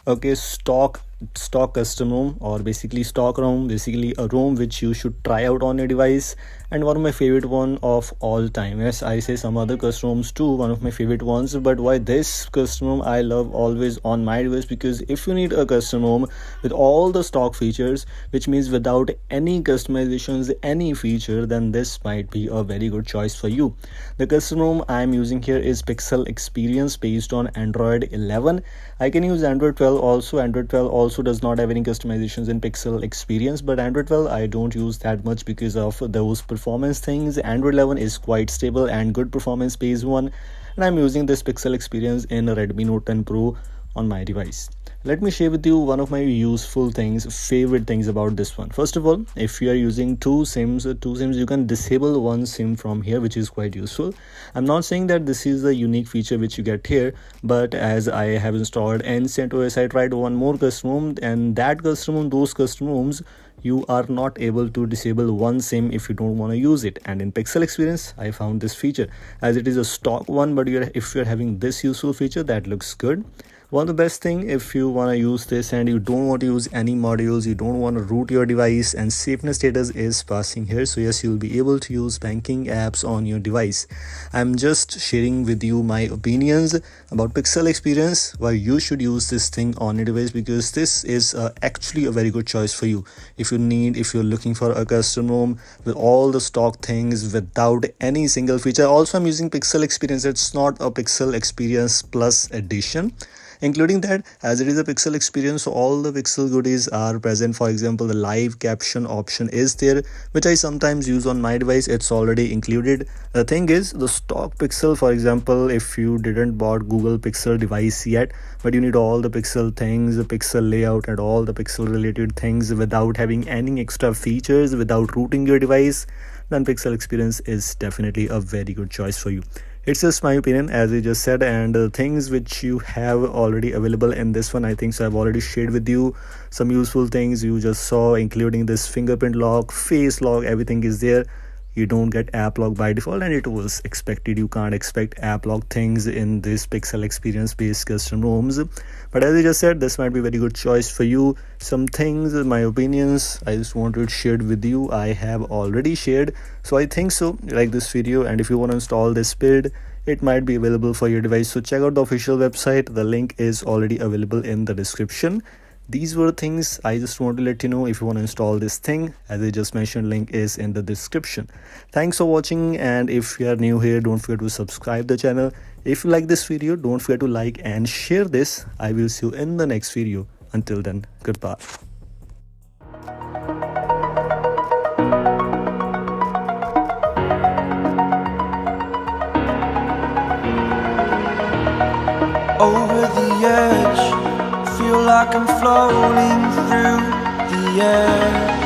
Okay, stock custom room, or basically stock room, basically a room which you should try out on your device, and one of my favorite one of all time. Yes, I say some other custom rooms too, one of my favorite ones, but why this custom room I love always on my device? Because if you need a custom room with all the stock features, which means without any customizations, any feature, then this might be a very good choice for you. The custom room I'm using here is Pixel Experience based on Android 11. I can use Android 12 also. Android 12 also does not have any customizations in Pixel Experience, but Android 12 I don't use that much because of those performance things. Android 11 is quite stable and good performance based one, and I'm using this Pixel Experience in Redmi Note 10 Pro on my device. Let me share with you one of my useful things, favorite things about this one. First of all, if you are using two sims, you can disable one sim from here, which is quite useful. I'm not saying that this is the unique feature which you get here, but as I have installed CentOS, I tried one more custom room, and that custom room, those custom rooms, you are not able to disable one sim if you don't want to use it. And in Pixel Experience, I found this feature, as it is a stock one, but if you're having this useful feature, that looks good. One of the best thing, if you want to use this and you don't want to use any modules, you don't want to root your device, and safeness status is passing here, so yes, you'll be able to use banking apps on your device. I'm just sharing with you my opinions about Pixel Experience, why you should use this thing on your device, because this is actually a very good choice for you. If you're looking for a custom ROM with all the stock things without any single feature. Also, I'm using Pixel Experience. It's not a Pixel Experience Plus edition. Including that, as it is a Pixel Experience, so all the Pixel goodies are present. For example, the live caption option is there, which I sometimes use on my device. It's already included. The thing is, the stock Pixel, for example, if you didn't bought Google Pixel device yet, but you need all the Pixel things, the Pixel layout and all the Pixel related things without having any extra features, without rooting your device, then Pixel Experience is definitely a very good choice for you. It's just my opinion, as I just said, and the things which you have already available in this one, I think so I've already shared with you some useful things you just saw, including this fingerprint lock, face lock, everything is there. You don't get app lock by default, and it was expected. You can't expect app lock things in this Pixel Experience based custom ROMs, but as I just said, this might be a very good choice for you. Some things, my opinions, I just wanted to share with you, I have already shared. So I think so you like this video, and if you want to install this build, it might be available for your device, so check out the official website. The link is already available in the description. These were things I just want to let you know. If you want to install this thing, as I just mentioned, link is in the description. Thanks for watching, and if you are new here, don't forget to subscribe the channel. If you like this video, don't forget to like and share this. I will see you in the next video. Until then, goodbye. Over the edge, feel like I'm floating through the air.